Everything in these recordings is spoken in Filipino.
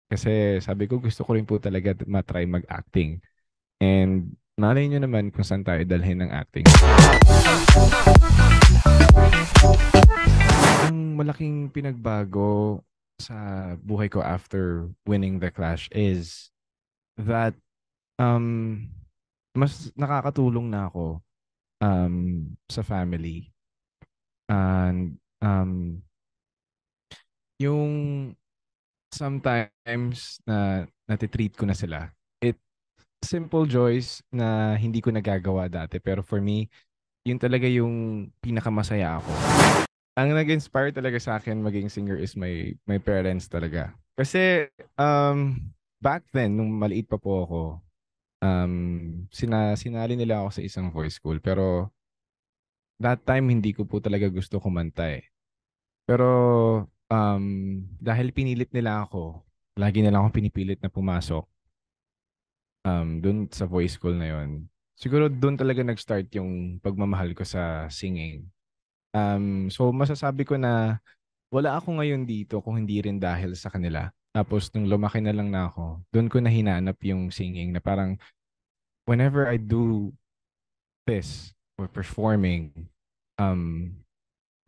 Kasi sabi ko gusto ko rin po talaga matry mag-acting. And malay nyo naman kung saan tayo dalhin ng acting. Ang malaking pinagbago sa buhay ko after winning the Clash is that um mas nakakatulong na ako sa family. And yung sometimes na natitreat ko na sila. It simple joys na hindi ko nagagawa dati. Pero for me, yun talaga yung pinakamasaya ako. Ang nag-inspire talaga sa akin maging singer is my parents talaga. Kasi back then, nung maliit pa po ako, sinali nila ako sa isang voice school. Pero that time, hindi ko po talaga gusto kumanta eh. Pero dahil pinilit nila ako, lagi nila akong pinipilit na pumasok dun sa voice school na yon. Siguro dun talaga nag-start yung pagmamahal ko sa singing. So masasabi ko na wala ako ngayon dito kung hindi rin dahil sa kanila. Tapos nung lumaki na lang na ako, dun ko na hinanap yung singing na parang whenever I do this or performing, um,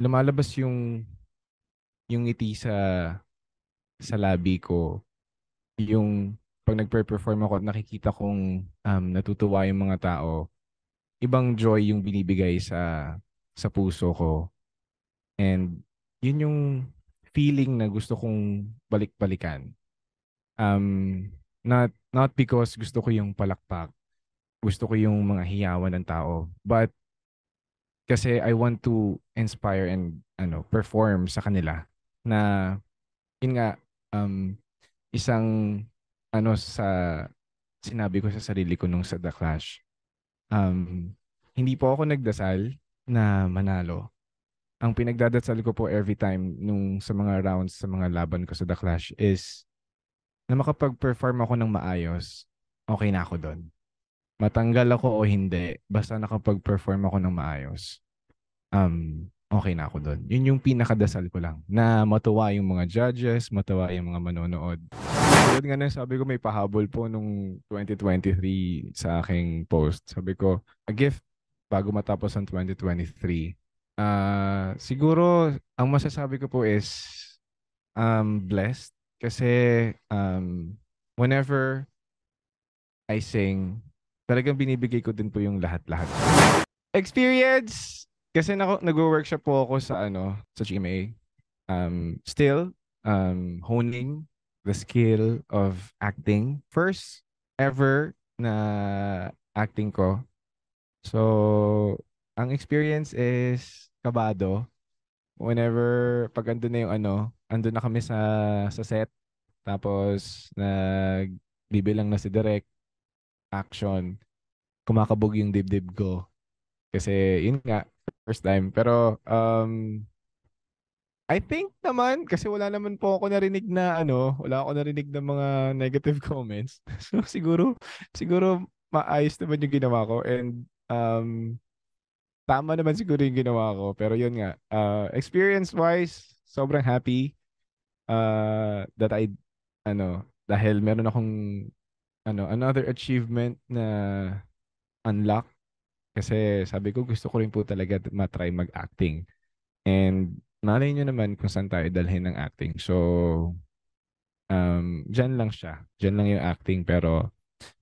lumalabas yung ngiti sa labi ko, yung pag nagpe-perform ako at nakikita kong natutuwa yung mga tao, ibang joy yung binibigay sa puso ko. And yun yung feeling na gusto kong balik-balikan. Not because gusto ko yung palakpak, gusto ko yung mga hiyawan ng tao, but kasi I want to inspire and perform sa kanila na yun nga um isang sa sinabi ko sa sarili ko nung sa The Clash. Hindi po ako nagdasal na manalo. Ang pinagdadasal ko po every time nung sa mga rounds sa mga laban ko sa The Clash is na makapag-perform ako ng maayos, okay na ako doon. Matanggal ako o hindi, basta nakapag-perform ako ng maayos, okay na ako doon. Yun yung pinakadasal ko lang, na matuwa yung mga judges, matuwa yung mga manonood. Tulad nga na sabi ko, may pahabol po nung 2023 sa aking post. Sabi ko, a gift bago matapos ang 2023. Siguro, ang masasabi ko po is blessed kasi whenever I sing, talagang binibigay ko din po yung lahat-lahat. Experience! Kasi nag-workshop po ako sa GMA. Still, honing the skill of acting. First ever na acting ko. So, ang experience is kabado. Whenever, pag andun na yung andun na kami sa set. Tapos, nagbibilang na si Direk, action, kumakabog yung dibdib ko. Kasi, yun nga, first time. Pero, I think naman, kasi wala naman po ako narinig na wala ako narinig na mga negative comments. So siguro maayos naman yung ginawa ko and tama naman siguro yung ginawa ko. Pero yun nga, experience-wise, sobrang happy that dahil meron akong another achievement na unlock. Kasi sabi ko gusto ko rin po talaga matry mag-acting. And malay nyo naman kung saan tayo dalhin ng acting. So, dyan lang siya. Dyan lang yung acting. Pero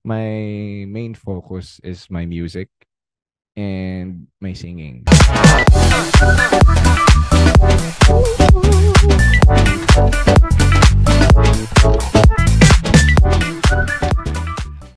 my main focus is my music and my singing.